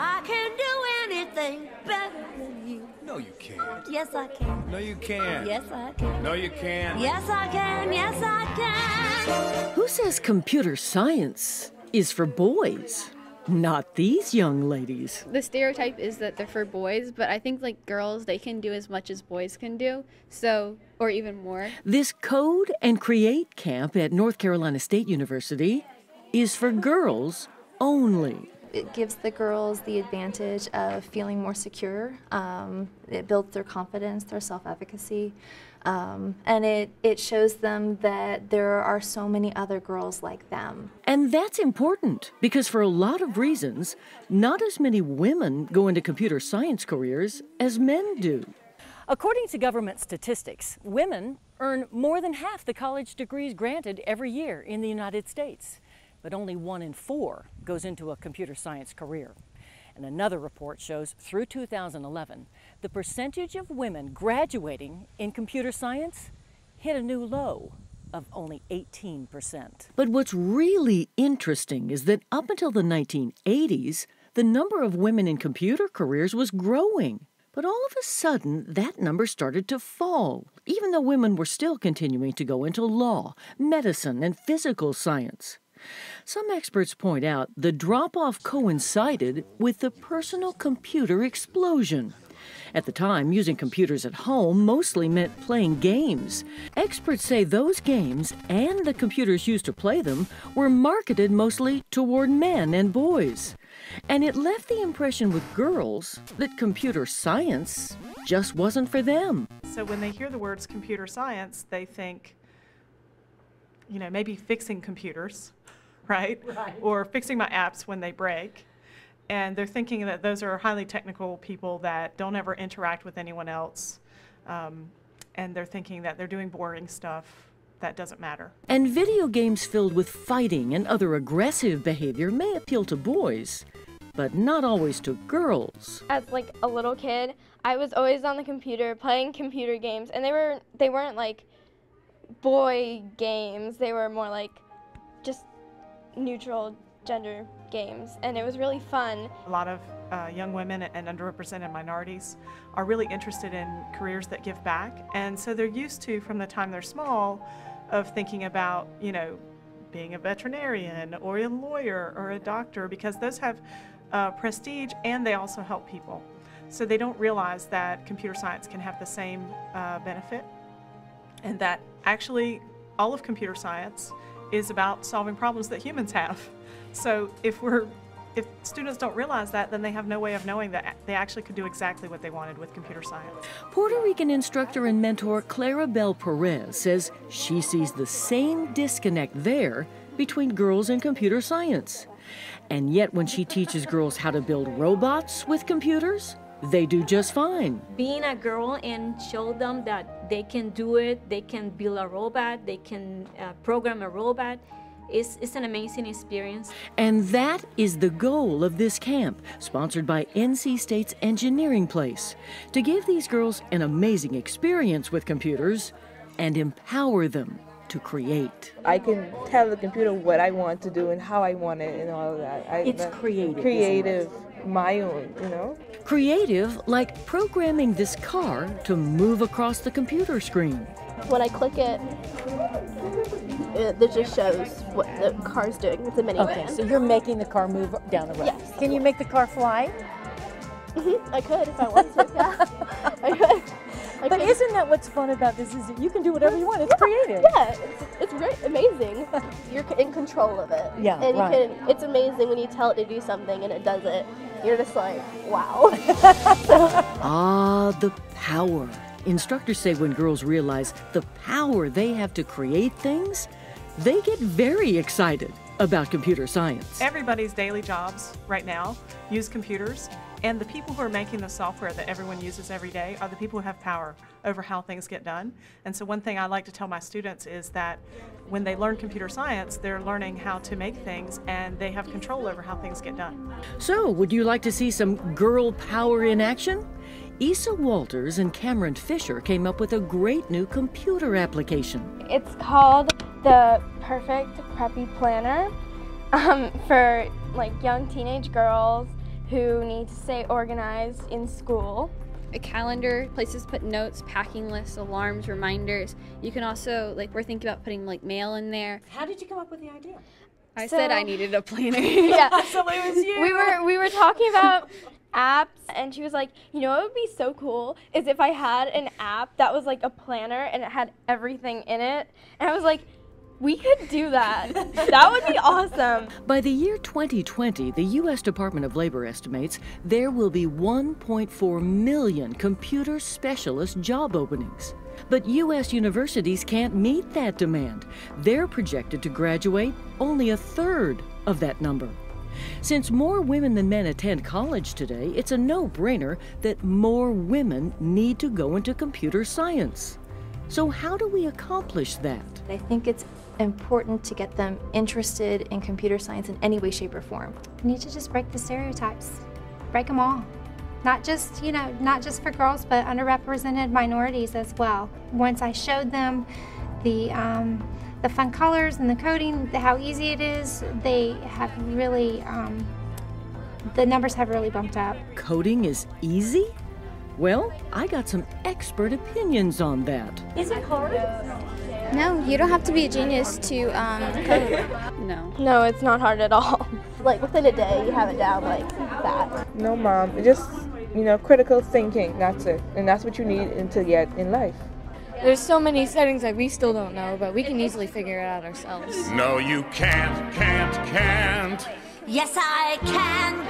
I can do anything better than you. No, you can't. Yes, I can. No, you can't. Yes, I can. No, you can't. Yes, I can. Yes, I can. Who says computer science is for boys? Not these young ladies. The stereotype is that they're for boys, but I think like girls, they can do as much as boys can do, so, or even more. This Code and Create camp at North Carolina State University is for girls only. It gives the girls the advantage of feeling more secure. It builds their confidence, their self-efficacy, and it shows them that there are so many other girls like them. And that's important because for a lot of reasons, not as many women go into computer science careers as men do. According to government statistics, women earn more than half the college degrees granted every year in the United States. But only 1 in 4 goes into a computer science career. And another report shows through 2011, the percentage of women graduating in computer science hit a new low of only 18%. But what's really interesting is that up until the 1980s, the number of women in computer careers was growing. But all of a sudden, that number started to fall, even though women were still continuing to go into law, medicine, and physical science. Some experts point out the drop-off coincided with the personal computer explosion. At the time, using computers at home mostly meant playing games. Experts say those games and the computers used to play them were marketed mostly toward men and boys. And it left the impression with girls that computer science just wasn't for them. So when they hear the words computer science, they think, you know, maybe fixing computers. Right? Or fixing my apps when they break. And they're thinking that those are highly technical people that don't ever interact with anyone else. And they're thinking that they're doing boring stuff that doesn't matter. And video games filled with fighting and other aggressive behavior may appeal to boys, but not always to girls. As like a little kid, I was always on the computer playing computer games, and they weren't like boy games. They were more like just neutral gender games, and it was really fun. A lot of young women and underrepresented minorities are really interested in careers that give back, and so they're used to, from the time they're small, of thinking about, you know, being a veterinarian or a lawyer or a doctor, because those have prestige and they also help people. So they don't realize that computer science can have the same benefit, and that actually all of computer science is about solving problems that humans have. So if students don't realize that, then they have no way of knowing that they actually could do exactly what they wanted with computer science. Puerto Rican instructor and mentor Clara Bell Perez says she sees the same disconnect there between girls and computer science. And yet when she teaches girls how to build robots with computers, they do just fine. Being a girl and show them that they can do it, they can build a robot, they can program a robot, it's an amazing experience. And that is the goal of this camp, sponsored by NC State's Engineering Place, to give these girls an amazing experience with computers and empower them to create. I can tell the computer what I want to do and how I want it and all of that. It's creative. Creative, my own, you know? Creative, like programming this car to move across the computer screen. When I click it, it just shows what the car's doing. It's a minivan. Okay, so you're making the car move down the road. Yes. Can you make the car fly? I could if I wanted to. Yeah. I could. But isn't that what's fun about this? Is that you can do whatever you want. It's creative. Yeah, it's great, amazing. You're in control of it. Yeah, and right. It's amazing when you tell it to do something and it does it. You're just like, wow. Ah, the power. Instructors say when girls realize the power they have to create things, they get very excited about computer science. Everybody's daily jobs right now use computers, and the people who are making the software that everyone uses every day are the people who have power over how things get done. And so one thing I like to tell my students is that when they learn computer science, they're learning how to make things, and they have control over how things get done. So, would you like to see some girl power in action? Isa Walters and Cameron Fisher came up with a great new computer application. It's called the Perfect Preppy Planner for like young teenage girls who need to stay organized in school. A calendar, places to put notes, packing lists, alarms, reminders. You can also, like, we're thinking about putting like mail in there. How did you come up with the idea? I said I needed a planner. Yeah. So it was you. We were talking about apps, and she was like, you know what would be so cool is if I had an app that was like a planner and it had everything in it. And I was like, we could do that. That would be awesome. By the year 2020, the U.S. Department of Labor estimates there will be 1.4 million computer specialist job openings. But U.S. universities can't meet that demand. They're projected to graduate only a third of that number. Since more women than men attend college today, it's a no-brainer that more women need to go into computer science. So how do we accomplish that? I think it's important to get them interested in computer science in any way, shape, or form. We need to just break the stereotypes, break them all. Not just, not just for girls, but underrepresented minorities as well. Once I showed them the fun colors and the coding, how easy it is, they have really, the numbers have really bumped up. Coding is easy? Well, I got some expert opinions on that. Is it hard? No, you don't have to be a genius to code. No. No, it's not hard at all. Like within a day, you have it down like that. No, Mom. Just, critical thinking. That's it. And that's what you need to get in life. There's so many settings that we still don't know, but we can easily figure it out ourselves. No, you can't. Yes, I can.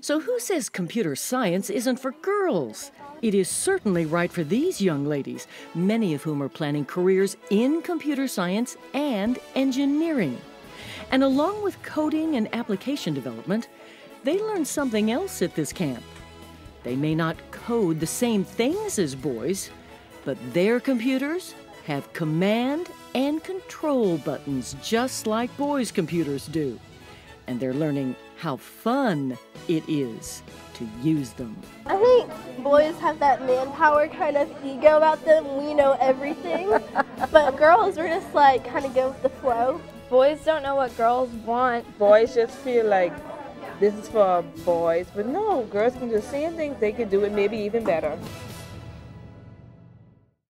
So who says computer science isn't for girls? It is certainly right for these young ladies, many of whom are planning careers in computer science and engineering. And along with coding and application development, they learn something else at this camp. They may not code the same things as boys, but their computers have command and control buttons just like boys' computers do. And they're learning how fun it is to use them. I think boys have that manpower kind of ego about them. We know everything. But girls, we're just like kind of go with the flow. Boys don't know what girls want. Boys just feel like this is for boys, but no, girls can do the same thing. They can do it maybe even better.